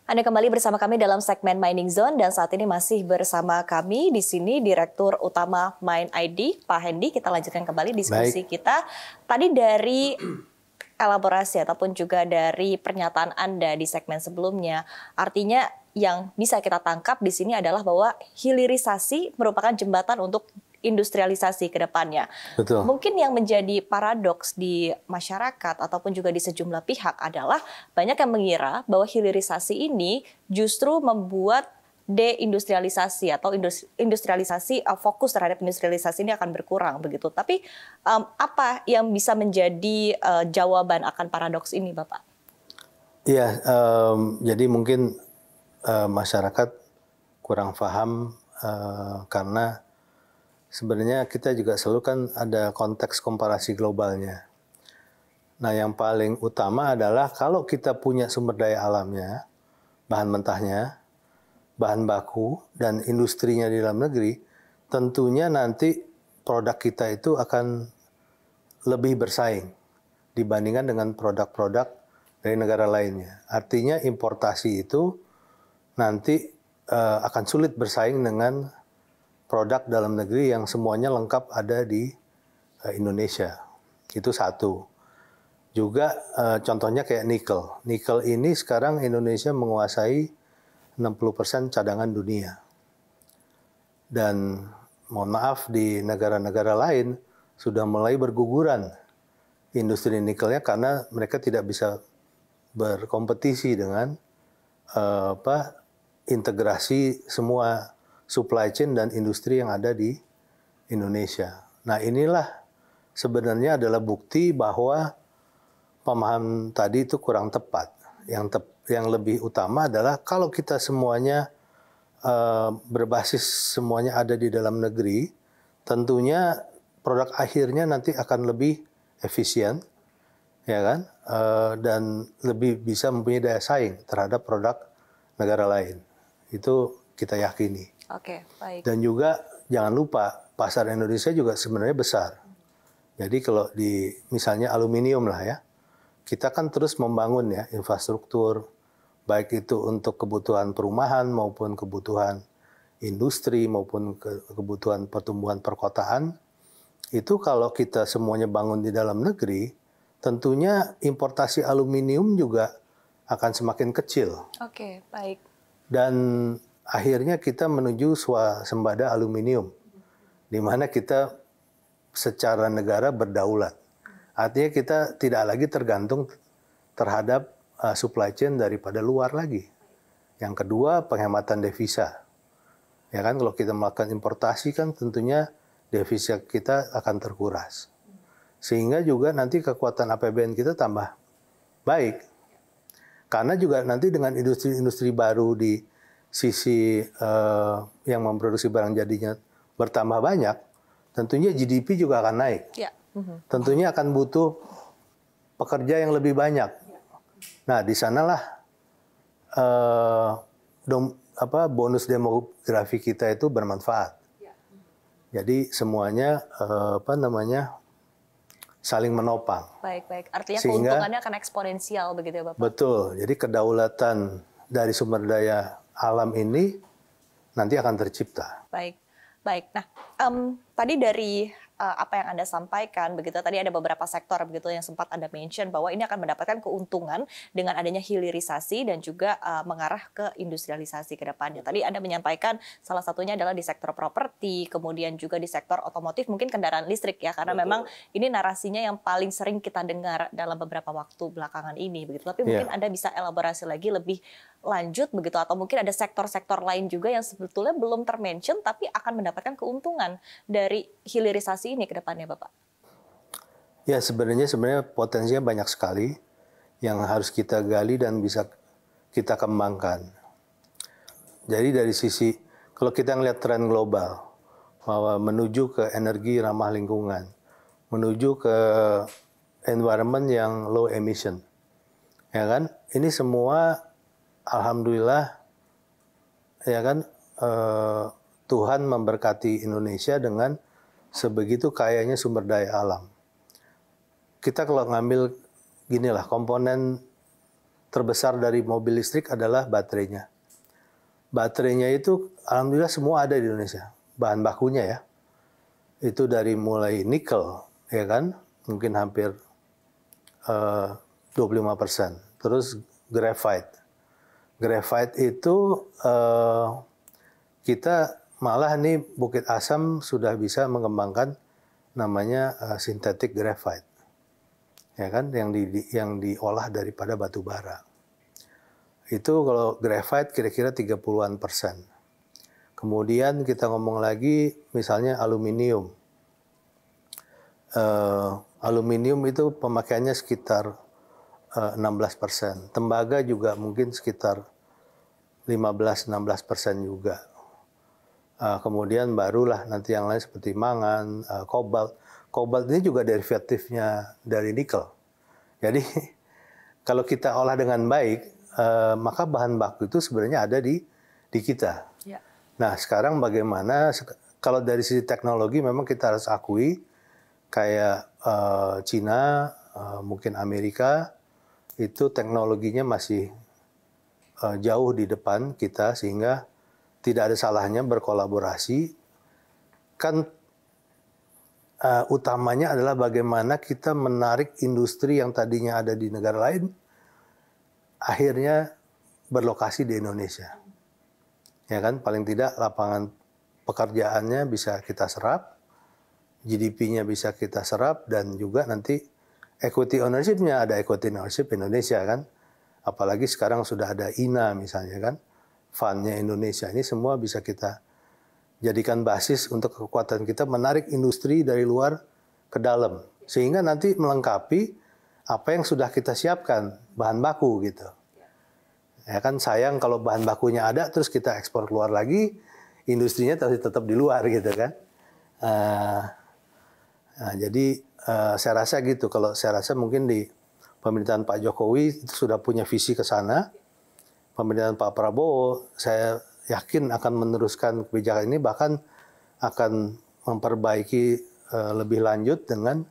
Anda kembali bersama kami dalam segmen Mining Zone dan saat ini masih bersama kami di sini Direktur Utama Mine ID, Pak Hendy. Kita lanjutkan kembali diskusi kita. Tadi dari elaborasi ataupun juga dari pernyataan Anda di segmen sebelumnya, artinya yang bisa kita tangkap di sini adalah bahwa hilirisasi merupakan jembatan untuk industrialisasi ke depannya. Betul. Mungkin yang menjadi paradoks di masyarakat ataupun juga di sejumlah pihak adalah banyak yang mengira bahwa hilirisasi ini justru membuat deindustrialisasi atau industrialisasi fokus terhadap industrialisasi ini akan berkurang begitu. Tapi apa yang bisa menjadi jawaban akan paradoks ini, Bapak? Iya, jadi mungkin masyarakat kurang paham karena sebenarnya kita juga selalu kan ada konteks komparasi globalnya. Nah, yang paling utama adalah kalau kita punya sumber daya alamnya, bahan mentahnya, bahan baku, dan industrinya di dalam negeri, tentunya nanti produk kita itu akan lebih bersaing dibandingkan dengan produk-produk dari negara lainnya. Artinya importasi itu nanti akan sulit bersaing dengan produk dalam negeri yang semuanya lengkap ada di Indonesia. Itu satu. Juga contohnya kayak nikel. Nikel ini sekarang Indonesia menguasai 60% cadangan dunia. Dan mohon maaf di negara-negara lain sudah mulai berguguran industri nikelnya karena mereka tidak bisa berkompetisi dengan integrasi semua supply chain dan industri yang ada di Indonesia. Nah, inilah sebenarnya adalah bukti bahwa pemahaman tadi itu kurang tepat. Yang lebih utama adalah kalau kita semuanya berbasis semuanya ada di dalam negeri, tentunya produk akhirnya nanti akan lebih efisien, ya kan, dan lebih bisa mempunyai daya saing terhadap produk negara lain. Itu kita yakini. Oke, baik. Dan juga jangan lupa pasar Indonesia juga sebenarnya besar. Jadi kalau di misalnya aluminium lah ya, kita kan terus membangun ya infrastruktur, baik itu untuk kebutuhan perumahan maupun kebutuhan industri maupun kebutuhan pertumbuhan perkotaan. Itu kalau kita semuanya bangun di dalam negeri, tentunya importasi aluminium juga akan semakin kecil. Oke, baik. Dan akhirnya kita menuju swasembada aluminium, di mana kita secara negara berdaulat. Artinya kita tidak lagi tergantung terhadap supply chain daripada luar lagi. Yang kedua, penghematan devisa. Ya kan, kalau kita melakukan importasi kan tentunya devisa kita akan terkuras. Sehingga juga nanti kekuatan APBN kita tambah baik. Karena juga nanti dengan industri-industri baru di sisi yang memproduksi barang jadinya bertambah banyak, tentunya GDP juga akan naik. Ya. Tentunya akan butuh pekerja yang lebih banyak. Nah, di sanalah bonus demografi kita itu bermanfaat. Jadi semuanya saling menopang. Baik. Artinya Sehingga, keuntungannya akan eksponensial begitu ya, Bapak? Betul. Jadi kedaulatan dari sumber daya alam ini nanti akan tercipta. Baik. Nah, tadi dari apa yang Anda sampaikan, begitu tadi ada beberapa sektor begitu yang sempat Anda mention bahwa ini akan mendapatkan keuntungan dengan adanya hilirisasi dan juga mengarah ke industrialisasi ke depannya. Tadi Anda menyampaikan salah satunya adalah di sektor properti, kemudian juga di sektor otomotif, mungkin kendaraan listrik ya, karena memang ini narasinya yang paling sering kita dengar dalam beberapa waktu belakangan ini begitu. Tapi mungkin Anda bisa elaborasi lagi lebih lanjut begitu, atau mungkin ada sektor-sektor lain juga yang sebetulnya belum termention tapi akan mendapatkan keuntungan dari hilirisasi ini ke depannya, Bapak? Ya, sebenarnya potensinya banyak sekali yang harus kita gali dan bisa kita kembangkan. Jadi dari sisi, kalau kita ngelihat tren global, bahwa menuju ke energi ramah lingkungan, menuju ke environment yang low emission, ya kan? Ini semua alhamdulillah, ya kan, Tuhan memberkati Indonesia dengan sebegitu kayanya sumber daya alam. Kita kalau ngambil ginilah komponen terbesar dari mobil listrik adalah baterainya. Baterainya itu alhamdulillah semua ada di Indonesia. Bahan bakunya ya. Itu dari mulai nikel, ya kan? Mungkin hampir 25%. Terus graphite. Graphite itu kita malah nih Bukit Asam sudah bisa mengembangkan namanya synthetic graphite. Ya kan, yang diolah daripada batu bara. Itu kalau graphite kira-kira 30-an%. Kemudian kita ngomong lagi misalnya aluminium. Aluminium itu pemakaiannya sekitar 16%. Tembaga juga mungkin sekitar 15-16% juga. Kemudian barulah nanti yang lain seperti mangan, kobalt. Kobalt ini juga derivatifnya dari nikel. Jadi kalau kita olah dengan baik, maka bahan baku itu sebenarnya ada di kita. Ya. Nah sekarang bagaimana, kalau dari sisi teknologi memang kita harus akui, kayak Cina, mungkin Amerika, itu teknologinya masih jauh di depan kita, sehingga tidak ada salahnya berkolaborasi. Kan utamanya adalah bagaimana kita menarik industri yang tadinya ada di negara lain, akhirnya berlokasi di Indonesia. Ya kan, paling tidak lapangan pekerjaannya bisa kita serap, GDP-nya bisa kita serap, dan juga nanti equity ownership-nya ada equity ownership Indonesia kan. Apalagi sekarang sudah ada INA misalnya kan, fund-nya Indonesia. Ini semua bisa kita jadikan basis untuk kekuatan kita menarik industri dari luar ke dalam. Sehingga nanti melengkapi apa yang sudah kita siapkan, bahan baku gitu. Ya kan sayang kalau bahan bakunya ada, terus kita ekspor keluar lagi, industrinya tetap di luar gitu kan. Jadi saya rasa gitu, kalau saya rasa mungkin di pemerintahan Pak Jokowi itu sudah punya visi ke sana. Pemerintahan Pak Prabowo saya yakin akan meneruskan kebijakan ini, bahkan akan memperbaiki lebih lanjut dengan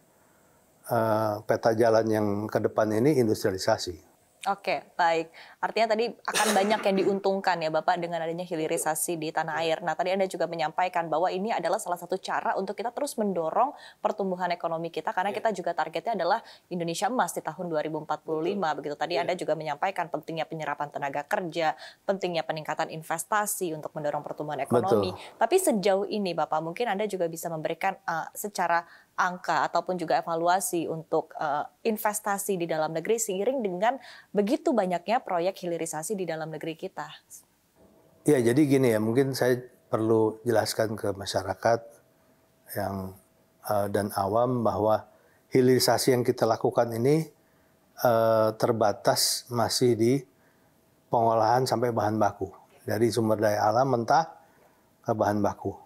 peta jalan yang ke depan ini industrialisasi. Oke, baik. Artinya tadi akan banyak yang diuntungkan ya Bapak dengan adanya hilirisasi di tanah air. Nah, tadi Anda juga menyampaikan bahwa ini adalah salah satu cara untuk kita terus mendorong pertumbuhan ekonomi kita, karena kita juga targetnya adalah Indonesia emas di tahun 2045. Begitu tadi Anda juga menyampaikan pentingnya penyerapan tenaga kerja, pentingnya peningkatan investasi untuk mendorong pertumbuhan ekonomi. Betul. Tapi sejauh ini Bapak, mungkin Anda juga bisa memberikan secara angka ataupun juga evaluasi untuk investasi di dalam negeri seiring dengan begitu banyaknya proyek hilirisasi di dalam negeri kita. Ya, jadi gini ya, mungkin saya perlu jelaskan ke masyarakat yang dan awam bahwa hilirisasi yang kita lakukan ini terbatas masih di pengolahan sampai bahan baku, dari sumber daya alam mentah ke bahan baku.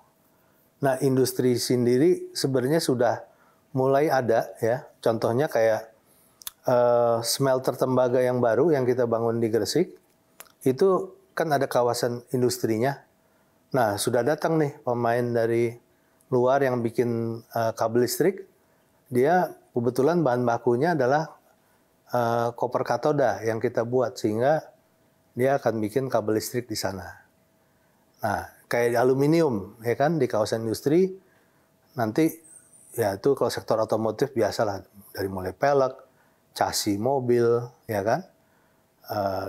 Nah, industri sendiri sebenarnya sudah mulai ada ya. Contohnya kayak smelter tembaga yang baru yang kita bangun di Gresik, itu kan ada kawasan industrinya. Nah, sudah datang nih pemain dari luar yang bikin kabel listrik. Dia kebetulan bahan bakunya adalah koper katoda yang kita buat, sehingga dia akan bikin kabel listrik di sana. Nah, kayak aluminium ya kan, di kawasan industri nanti ya itu kalau sektor otomotif biasalah, dari mulai pelek, chassis mobil ya kan,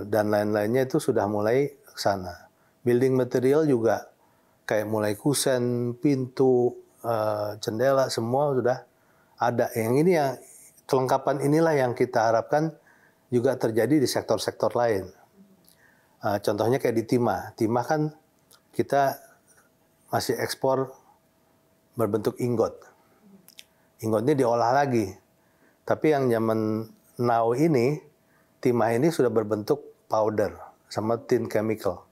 dan lain-lainnya itu sudah mulai ke sana. Building material juga kayak mulai kusen, pintu, jendela, semua sudah ada. Yang ini yang kelengkapan inilah yang kita harapkan juga terjadi di sektor-sektor lain. Contohnya kayak di timah. Timah kan kita masih ekspor berbentuk ingot. Ingotnya diolah lagi. Tapi yang zaman now ini, timah ini sudah berbentuk powder sama tin chemical.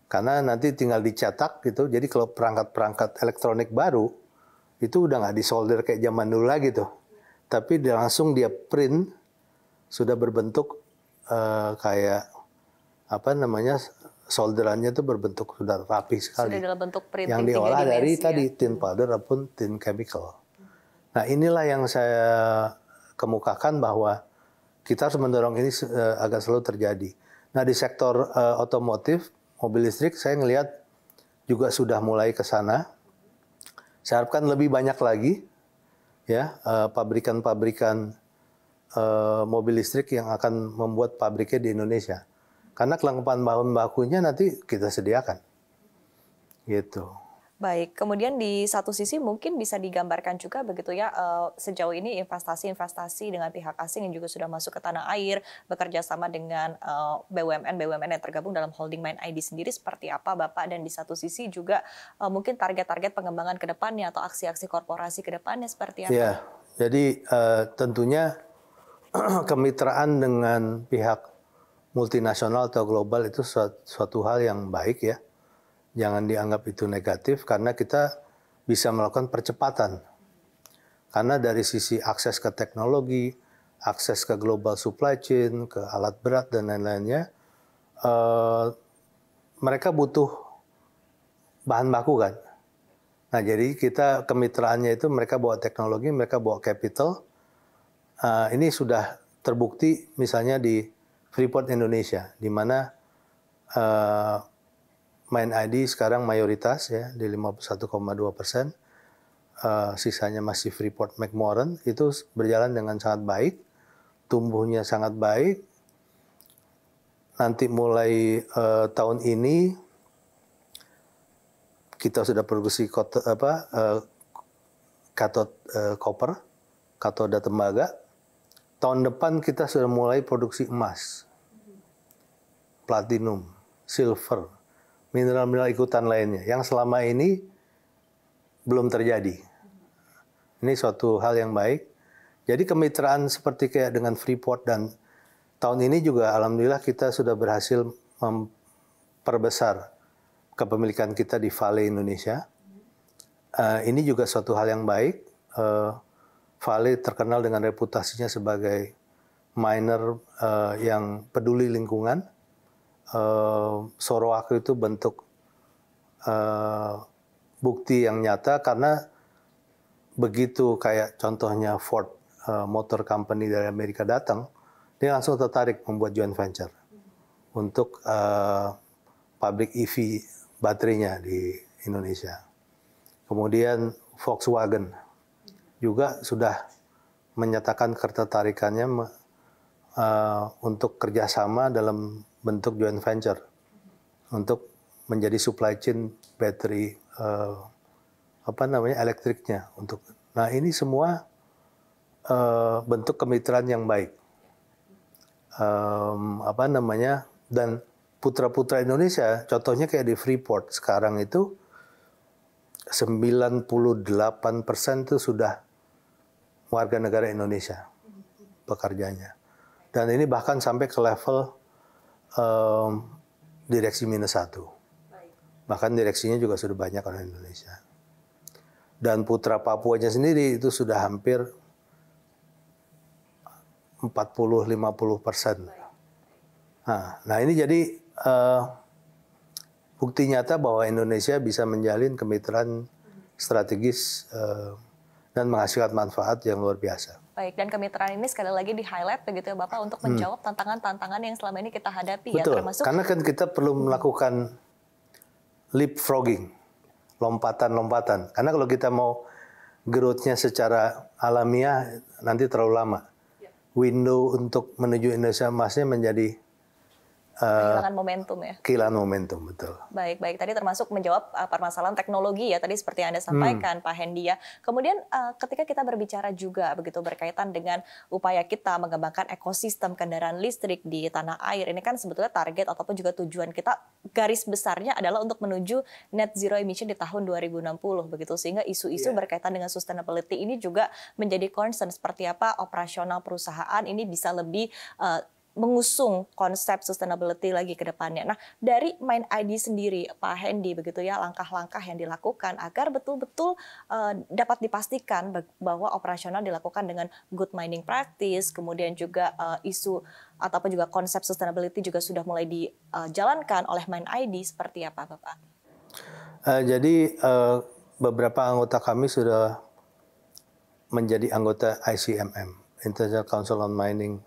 Karena nanti tinggal dicetak gitu. Jadi kalau perangkat-perangkat elektronik baru, itu udah nggak disolder kayak zaman dulu lagi tuh. Tapi langsung dia print, sudah berbentuk kayak apa namanya, solderannya itu berbentuk sudah rapi sekali. Sudah dalam bentuk printing. Yang diolah dari tadi tin powder ataupun tin chemical. Nah, inilah yang saya kemukakan bahwa kita harus mendorong ini agar selalu terjadi. Nah di sektor otomotif, mobil listrik saya ngelihat juga sudah mulai ke sana. Saya harapkan lebih banyak lagi ya pabrikan-pabrikan mobil listrik yang akan membuat pabriknya di Indonesia. Karena kelengkapan bahan bakunya nanti kita sediakan. Gitu. Baik, kemudian di satu sisi mungkin bisa digambarkan juga begitu ya, sejauh ini investasi-investasi dengan pihak asing yang juga sudah masuk ke tanah air, bekerja sama dengan BUMN-BUMN yang tergabung dalam holding Mind ID sendiri seperti apa Bapak, dan di satu sisi juga mungkin target-target pengembangan ke depannya atau aksi-aksi korporasi ke depannya seperti apa? Ya, jadi tentunya kemitraan dengan pihak multinasional atau global itu suatu hal yang baik ya. Jangan dianggap itu negatif karena kita bisa melakukan percepatan. Karena dari sisi akses ke teknologi, akses ke global supply chain, ke alat berat dan lain-lainnya, mereka butuh bahan baku kan. Nah jadi kita kemitraannya itu mereka bawa teknologi, mereka bawa capital. Ini sudah terbukti misalnya di Freeport Indonesia, di mana Mind ID sekarang mayoritas ya di 51,2%, sisanya masih Freeport McMoRan, itu berjalan dengan sangat baik, tumbuhnya sangat baik. Nanti mulai tahun ini kita sudah produksi katot koper, katoda tembaga. Tahun depan kita sudah mulai produksi emas, platinum, silver, mineral-mineral ikutan lainnya yang selama ini belum terjadi. Ini suatu hal yang baik. Jadi kemitraan seperti kayak dengan Freeport dan tahun ini juga alhamdulillah kita sudah berhasil memperbesar kepemilikan kita di Vale Indonesia. Ini juga suatu hal yang baik. Vale terkenal dengan reputasinya sebagai miner yang peduli lingkungan. Sorowako itu bentuk bukti yang nyata karena begitu kayak contohnya Ford Motor Company dari Amerika datang, dia langsung tertarik membuat joint venture untuk pabrik EV baterainya di Indonesia. Kemudian Volkswagen juga sudah menyatakan ketertarikannya untuk kerjasama dalam bentuk joint venture untuk menjadi supply chain bateri elektriknya untuk. Nah ini semua bentuk kemitraan yang baik. Dan putra-putra Indonesia, contohnya kayak di Freeport sekarang itu 98% itu sudah warga negara Indonesia pekerjanya. Dan ini bahkan sampai ke level direksi -1. Bahkan direksinya juga sudah banyak orang Indonesia. Dan putra Papuanya sendiri itu sudah hampir 40-50%. Nah ini jadi bukti nyata bahwa Indonesia bisa menjalin kemitraan strategis dan menghasilkan manfaat yang luar biasa. Baik, dan kemitraan ini sekali lagi di-highlight begitu ya Bapak untuk menjawab tantangan-tantangan yang selama ini kita hadapi. Betul, ya, termasuk karena kan kita perlu melakukan leapfrogging, lompatan-lompatan. Karena kalau kita mau growth-nya secara alamiah nanti terlalu lama. Window untuk menuju Indonesia emasnya menjadi kehilangan momentum ya. Kehilangan momentum, betul. Baik. Tadi termasuk menjawab permasalahan teknologi ya, tadi seperti yang Anda sampaikan Pak Hendy ya. Kemudian ketika kita berbicara juga begitu berkaitan dengan upaya kita mengembangkan ekosistem kendaraan listrik di tanah air, ini kan sebetulnya target ataupun juga tujuan kita garis besarnya adalah untuk menuju net zero emission di tahun 2060 begitu, sehingga isu-isu berkaitan dengan sustainability ini juga menjadi concern seperti apa operasional perusahaan ini bisa lebih mengusung konsep sustainability lagi ke depannya. Nah, dari Mind ID sendiri, Pak Hendy, begitu ya, langkah-langkah yang dilakukan agar betul-betul dapat dipastikan bahwa operasional dilakukan dengan good mining practice, kemudian juga isu ataupun juga konsep sustainability juga sudah mulai dijalankan oleh Mind ID, seperti apa, Bapak? Jadi beberapa anggota kami sudah menjadi anggota ICMM, International Council on Mining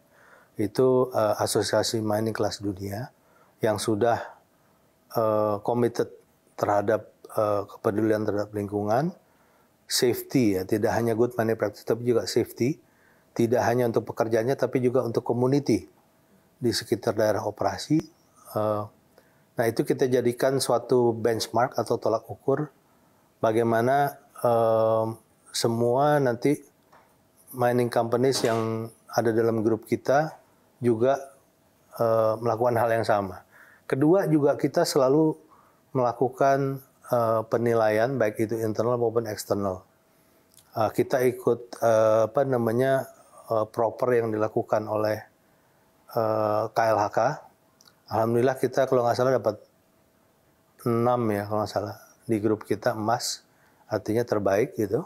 itu asosiasi mining kelas dunia yang sudah committed terhadap kepedulian terhadap lingkungan, safety ya, tidak hanya good mining practice tapi juga safety, tidak hanya untuk pekerjanya tapi juga untuk community di sekitar daerah operasi. Nah itu kita jadikan suatu benchmark atau tolak ukur bagaimana semua nanti mining companies yang ada dalam grup kita juga melakukan hal yang sama. Kedua juga kita selalu melakukan penilaian baik itu internal maupun eksternal. Kita ikut proper yang dilakukan oleh KLHK. Alhamdulillah kita kalau nggak salah dapat 6 ya kalau nggak salah di grup kita emas, artinya terbaik gitu.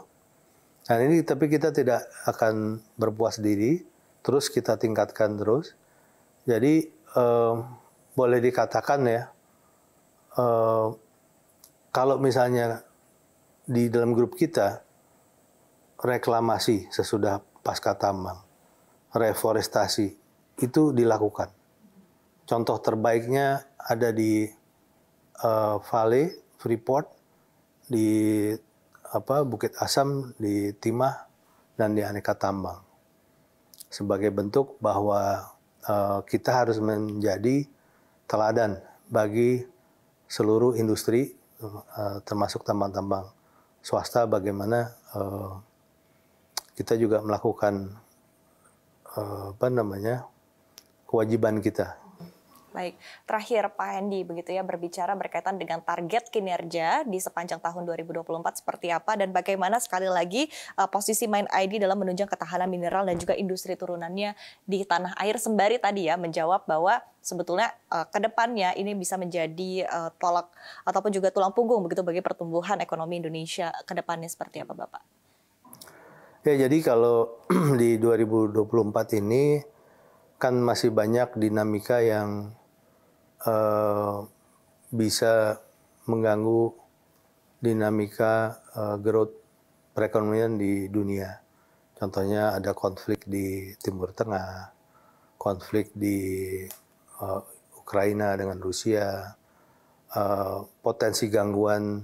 Nah ini tapi kita tidak akan berpuas diri, terus kita tingkatkan terus. Jadi boleh dikatakan ya, kalau misalnya di dalam grup kita reklamasi sesudah pasca tambang, reforestasi itu dilakukan. Contoh terbaiknya ada di Vale, Freeport, di Bukit Asam, di Timah, dan di Aneka Tambang. Sebagai bentuk bahwa kita harus menjadi teladan bagi seluruh industri, termasuk tambang-tambang swasta, bagaimana kita juga melakukan kewajiban kita. Baik, terakhir Pak Hendy begitu ya, berbicara berkaitan dengan target kinerja di sepanjang tahun 2024 seperti apa dan bagaimana sekali lagi posisi Mine ID dalam menunjang ketahanan mineral dan juga industri turunannya di tanah air, sembari tadi ya menjawab bahwa sebetulnya ke depannya ini bisa menjadi tolak ataupun juga tulang punggung begitu bagi pertumbuhan ekonomi Indonesia ke depannya seperti apa Bapak? Ya, jadi kalau di 2024 ini kan masih banyak dinamika yang bisa mengganggu dinamika growth perekonomian di dunia. Contohnya ada konflik di Timur Tengah, konflik di Ukraina dengan Rusia, potensi gangguan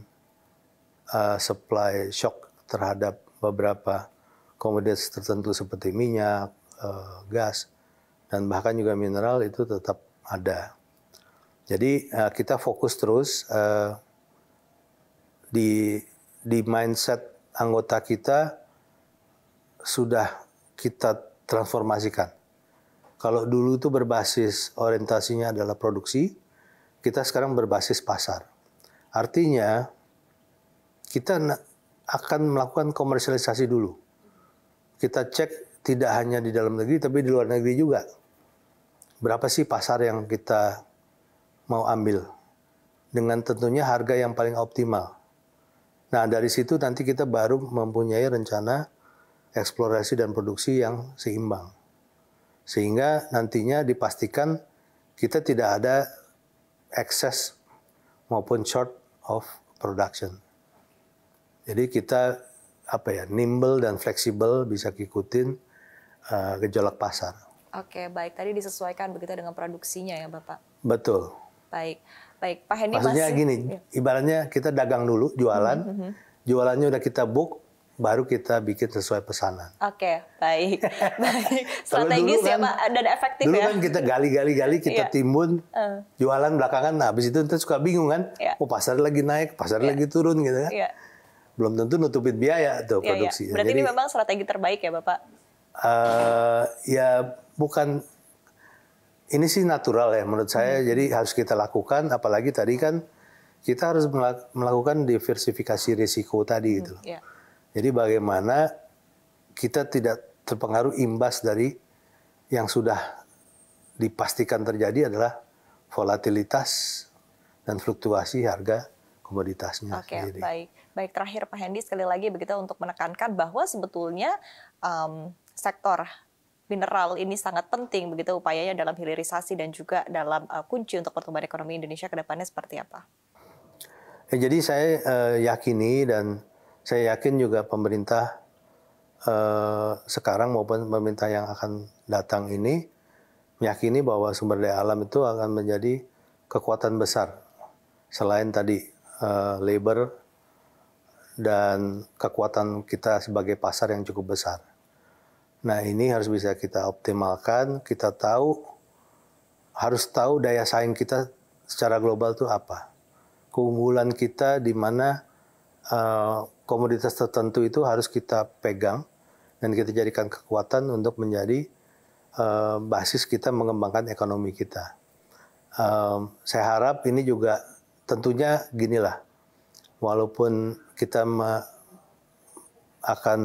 supply shock terhadap beberapa komoditas tertentu seperti minyak, gas, dan bahkan juga mineral itu tetap ada. Jadi kita fokus terus di mindset anggota kita sudah kita transformasikan. Kalau dulu itu berbasis orientasinya adalah produksi, kita sekarang berbasis pasar. Artinya kita akan melakukan komersialisasi dulu. Kita cek tidak hanya di dalam negeri tapi di luar negeri juga. Berapa sih pasar yang kita mau ambil, dengan tentunya harga yang paling optimal. Nah dari situ nanti kita baru mempunyai rencana eksplorasi dan produksi yang seimbang. Sehingga nantinya dipastikan kita tidak ada excess maupun short of production. Jadi kita nimble dan fleksibel, bisa ngikutin gejolak pasar. Oke, baik. Tadi disesuaikan begitu dengan produksinya ya Bapak? Betul. Baik, Pak Hendy. Maksudnya gini, ibaratnya kita dagang dulu, jualan, jualannya udah kita book, baru kita bikin sesuai pesanan. Oke, baik. Strategis ya Pak, dan efektif dulu ya. Dulu kan kita gali, kita timbun, jualan belakangan, nah habis itu kita suka bingung kan, pasar lagi naik, pasar lagi turun gitu kan. Belum tentu nutupin biaya tuh produksi. Berarti ini memang strategi terbaik ya Bapak? Ya bukan. Ini sih natural ya menurut saya, jadi harus kita lakukan, apalagi tadi kan kita harus melakukan diversifikasi risiko tadi gitu. Jadi bagaimana kita tidak terpengaruh imbas dari yang sudah dipastikan terjadi adalah volatilitas dan fluktuasi harga komoditasnya. Oke, baik. Terakhir Pak Hendy, sekali lagi begitu untuk menekankan bahwa sebetulnya sektor mineral ini sangat penting begitu upayanya dalam hilirisasi dan juga dalam kunci untuk pertumbuhan ekonomi Indonesia ke depannya seperti apa? Jadi saya yakini dan saya yakin juga pemerintah sekarang maupun pemerintah yang akan datang ini meyakini bahwa sumber daya alam itu akan menjadi kekuatan besar selain tadi labor dan kekuatan kita sebagai pasar yang cukup besar. Nah, ini harus bisa kita optimalkan, kita harus tahu daya saing kita secara global itu apa. Keunggulan kita di mana komoditas tertentu itu harus kita pegang dan kita jadikan kekuatan untuk menjadi basis kita mengembangkan ekonomi kita. Saya harap ini juga tentunya ginilah, walaupun kita akan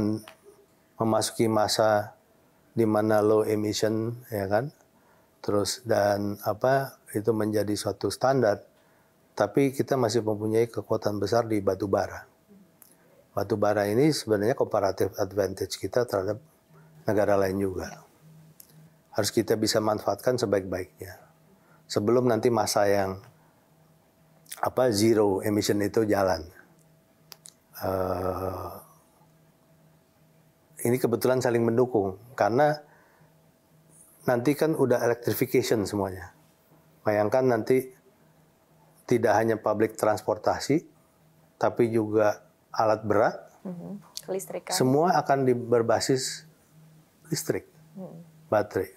memasuki masa di mana low emission, ya kan, terus dan itu menjadi suatu standar, tapi kita masih mempunyai kekuatan besar di batu bara. Batu bara ini sebenarnya comparative advantage kita terhadap negara lain juga. Harus kita bisa manfaatkan sebaik-baiknya. Sebelum nanti masa yang zero emission itu jalan. Ini kebetulan saling mendukung karena nanti kan udah electrification semuanya. Bayangkan nanti tidak hanya public transportasi, tapi juga alat berat, kelistrikan. Semua akan berbasis listrik, baterai.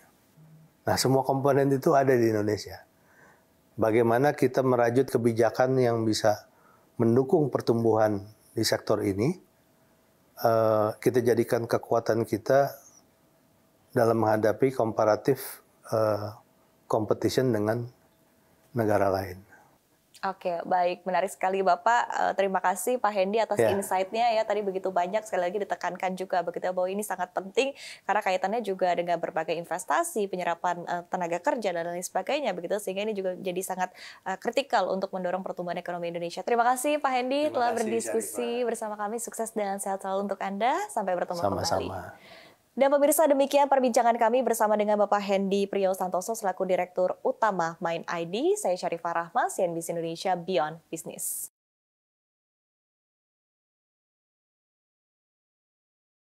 Nah, semua komponen itu ada di Indonesia. Bagaimana kita merajut kebijakan yang bisa mendukung pertumbuhan di sektor ini, kita jadikan kekuatan kita dalam menghadapi komparatif competition dengan negara lain. Oke, baik. Menarik sekali Bapak. Terima kasih Pak Hendy atas insight-nya ya. Tadi begitu banyak, sekali lagi ditekankan juga begitu bahwa ini sangat penting karena kaitannya juga dengan berbagai investasi, penyerapan tenaga kerja dan lain sebagainya begitu, sehingga ini juga jadi sangat kritikal untuk mendorong pertumbuhan ekonomi Indonesia. Terima kasih Pak Hendy telah berdiskusi bersama kami. Sukses dan sehat selalu untuk Anda. Sampai bertemu kembali. Dan pemirsa, demikian perbincangan kami bersama dengan Bapak Hendy Priyo Santoso selaku Direktur Utama Mind ID. Saya Syarifah Rahma, CNBC Indonesia Beyond Business.